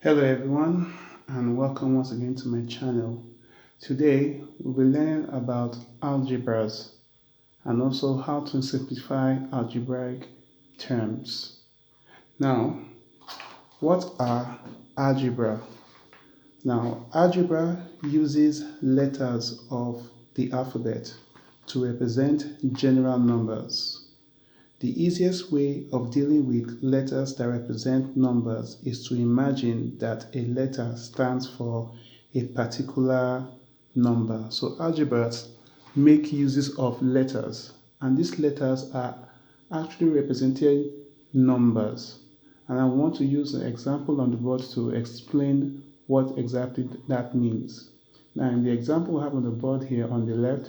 Hello everyone, and welcome once again to my channel. Today we'll be learning about algebras and also how to simplify algebraic terms. Now, what are algebra? Now, algebra uses letters of the alphabet to represent general numbers. The easiest way of dealing with letters that represent numbers is to imagine that a letter stands for a particular number. So algebras make uses of letters, and these letters are actually representing numbers. And I want to use an example on the board to explain what exactly that means. Now, in the example we have on the board here on the left,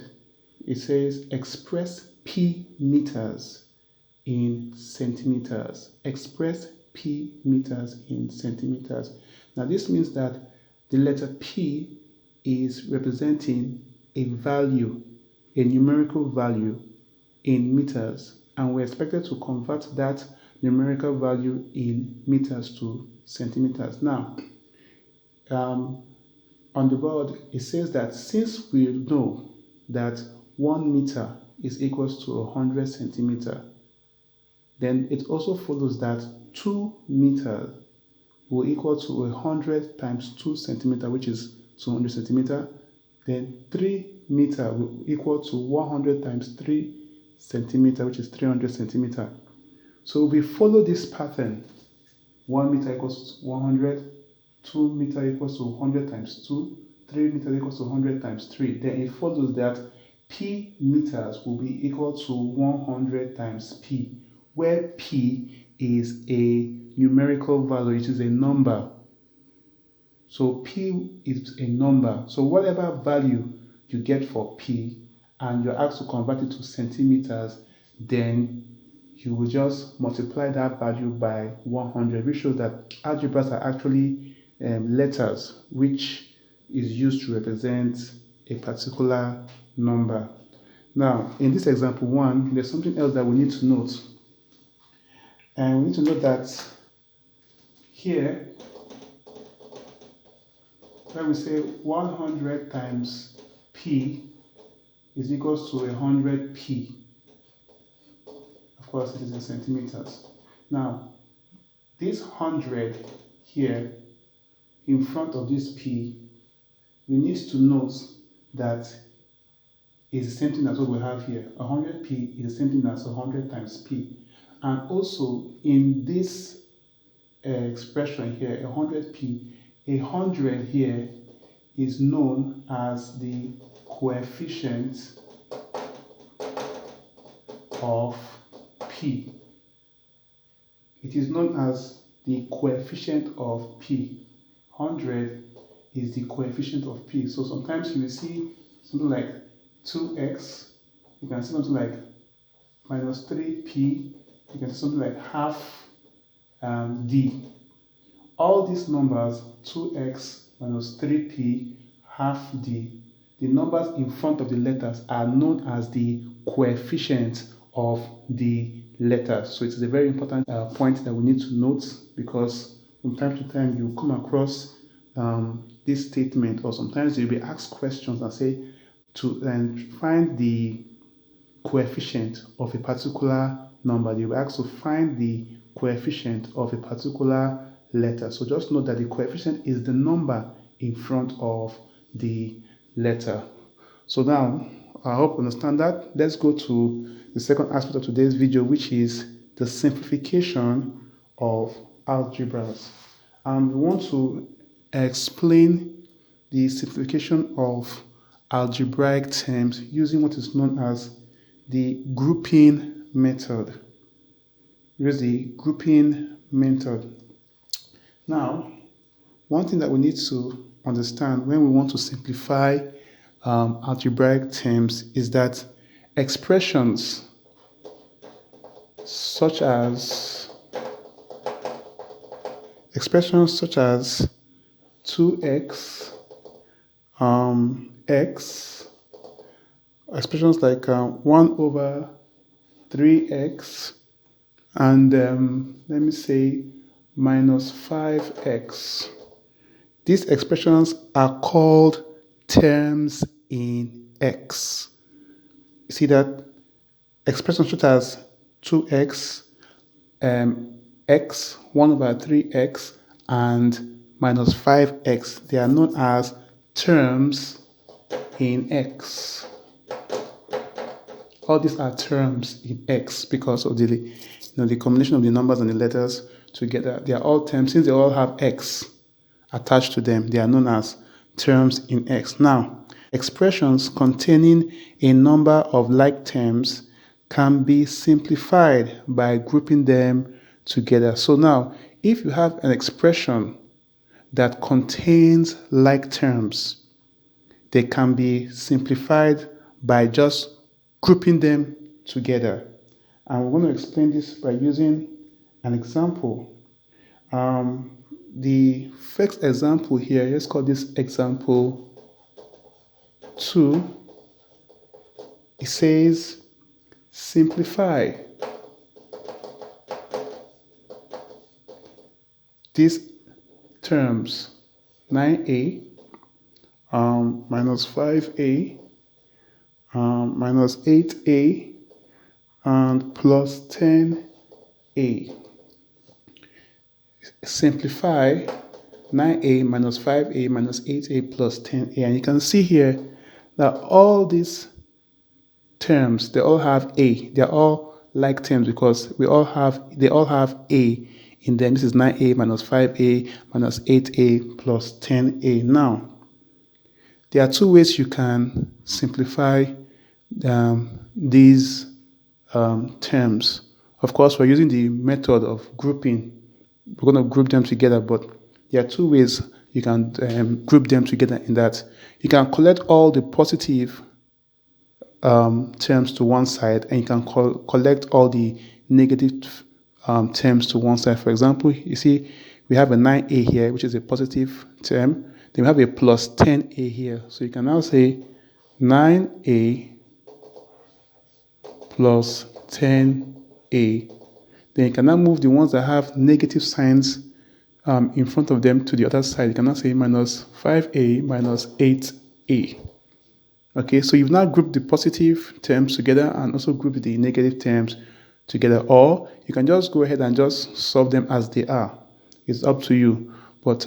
it says express p meters in centimeters. Express p meters in centimeters. Now this means that the letter P is representing a value, a numerical value in meters, and we're expected to convert that numerical value in meters to centimeters. Now, on the board, it says that since we know that 1 meter is equals to 100 centimeter, then it also follows that 2 meters will equal to 100 times 2 centimeter, which is 200 centimeter. Then 3 meter will equal to 100 times 3 centimeter, which is 300 centimeter. So we follow this pattern. 1 meter equals to 100, 2 meter equals to 100 times 2, 3 meter equals to 100 times 3. Then it follows that p meters will be equal to 100 times p, where p is a numerical value, it is a number. So p is a number. So whatever value you get for p and you're asked to convert it to centimeters, then you will just multiply that value by 100, which shows that algebras are actually letters which is used to represent a particular number. Now, in this example 1, there's something else that we need to note. And we need to note that here, when we say 100 times p is equals to 100p. Of course, it is in centimeters. Now, this 100 here in front of this p, we need to note that is the same thing as what we have here. 100p is the same thing as 100 times p. And also in this expression here, 100p, 100 here is known as the coefficient of p. It is known as the coefficient of p. 100 is the coefficient of p. So sometimes you will see something like 2x, you can see something like minus 3p, you can see something like half d. All these numbers, 2x minus 3p, half d, the numbers in front of the letters are known as the coefficient of the letters. So it is a very important point that we need to note, because from time to time you come across this statement, or sometimes you'll be asked questions and say to find the coefficient of a particular number. You will ask to find the coefficient of a particular letter. So just note that the coefficient is the number in front of the letter. So now, I hope you understand that. Let's go to the second aspect of today's video, which is the simplification of algebras. And we want to explain the simplification of algebraic terms using what is known as the grouping method. Use the grouping method. Now, one thing that we need to understand when we want to simplify algebraic terms is that expressions such as 2x, x, expressions like 1 over 3x, and let me say minus 5x. These expressions are called terms in x. You see that expressions such as 2x, x, 1 over 3x, and minus 5x, they are known as terms in x. All these are terms in x because of the combination of the numbers and the letters together. They are all terms. Since they all have x attached to them, they are known as terms in x. Now, expressions containing a number of like terms can be simplified by grouping them together. So now, if you have an expression that contains like terms, they can be simplified by just grouping them together. And we're going to explain this by using an example. The first example here, let's call this example 2. It says simplify these terms 9a minus 5a minus 8a and plus 10a. Simplify 9a minus 5a minus 8a plus 10a. And you can see here that all these terms, they all have a. They're all like terms because they all have a in them. This is 9a minus 5a minus 8a plus 10a. Now, there are two ways you can simplify these terms. Of course, we're using the method of grouping. We're going to group them together, but there are two ways you can group them together in that you can collect all the positive terms to one side and you can collect all the negative terms to one side. For example, you see we have a 9a here, which is a positive term. Then we have a plus 10a here. So you can now say 9a plus 10a. Then you can now move the ones that have negative signs in front of them to the other side. You can now say minus 5a minus 8a. Okay, so you've now grouped the positive terms together and also grouped the negative terms together. Or you can just go ahead and just solve them as they are. It's up to you. But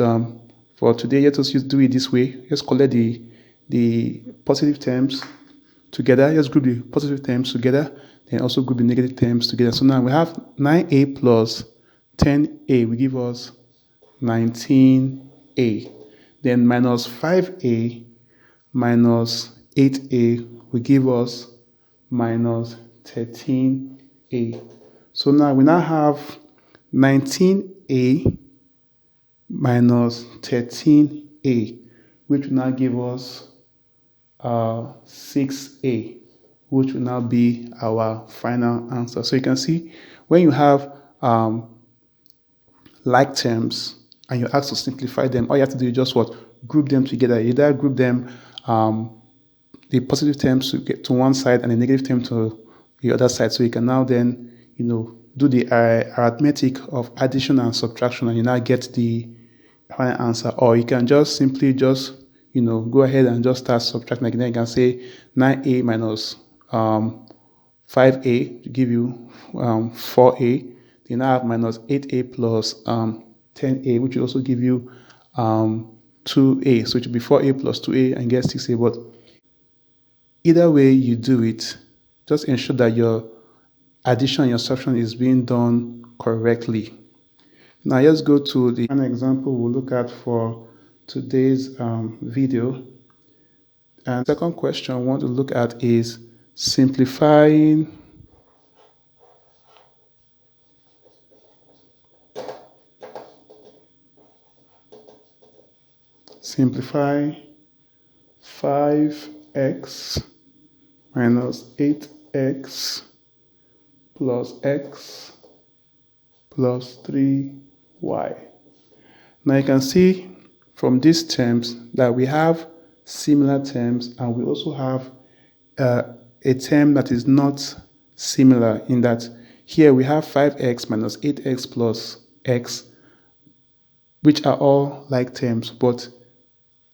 for today, let us just do it this way. Just collect the positive terms together. Just group the positive terms together. Then also group the negative terms together. So now we have 9a plus 10a will give us 19a. Then minus 5a minus 8a will give us minus 13a. So now we now have 19a minus 13a, which will now give us 6a, which will now be our final answer. So you can see when you have like terms and you're asked to simplify them, all you have to do is just group them together. You either group them the positive terms to get to one side and the negative term to the other side. So you can now then, do the arithmetic of addition and subtraction and you now get the final answer. Or you can just simply go ahead and just start subtracting. Like then you can say 9a minus 5a to give you 4a. You now have minus 8a plus 10a, which will also give you 2a. So it will be 4a plus 2a and get 6a. But either way you do it, just ensure that your addition and your subtraction is being done correctly. Now let's go to the final example we'll look at for today's video. And the second question I want to look at is simplify 5x minus 8x plus x plus 3y. Now you can see from these terms that we have similar terms and we also have a term that is not similar in that here we have 5x minus 8x plus x which are all like terms, but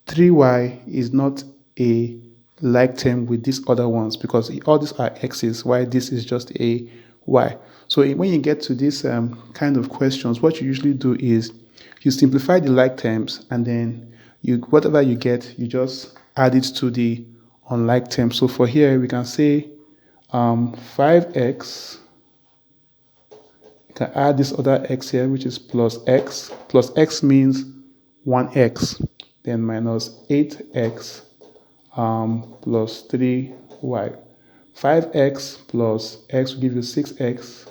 3y is not a like term with these other ones because all these are x's, while this is just a y. So when you get to this kind of questions, what you usually do is you simplify the like terms, and then whatever you get, you just add it to the unlike term. So for here, we can say 5x, you can add this other x here, which is plus x. Plus x means 1x, then minus 8x plus 3y. 5x plus x will give you 6x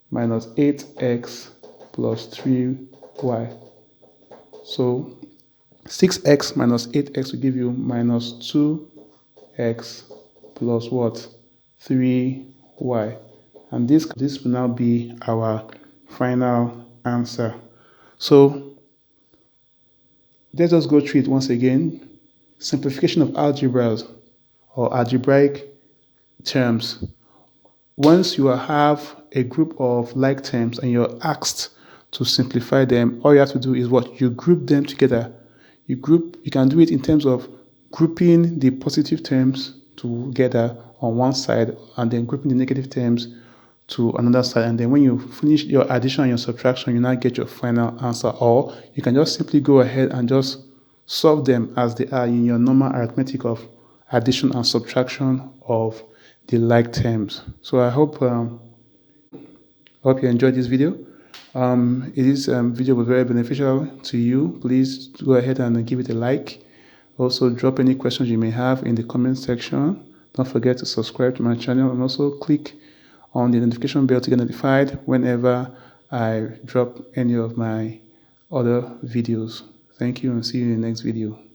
minus 8x plus 3y. So 6x minus 8x will give you minus 2x plus what? 3y. And this will now be our final answer. So let us go through it once again. Simplification of algebras or algebraic terms. Once you have a group of like terms and you're asked to simplify them, all you have to do is what? You group them together. You can do it in terms of grouping the positive terms together on one side and then grouping the negative terms to another side, and then when you finish your addition and your subtraction, you now get your final answer. Or you can just simply go ahead and just solve them as they are in your normal arithmetic of addition and subtraction of the like terms. So I hope you enjoyed this video. This video was very beneficial to you. Please go ahead and give it a like. Also, drop any questions you may have in the comment section. Don't forget to subscribe to my channel and also click on the notification bell to get notified whenever I drop any of my other videos. Thank you, and see you in the next video.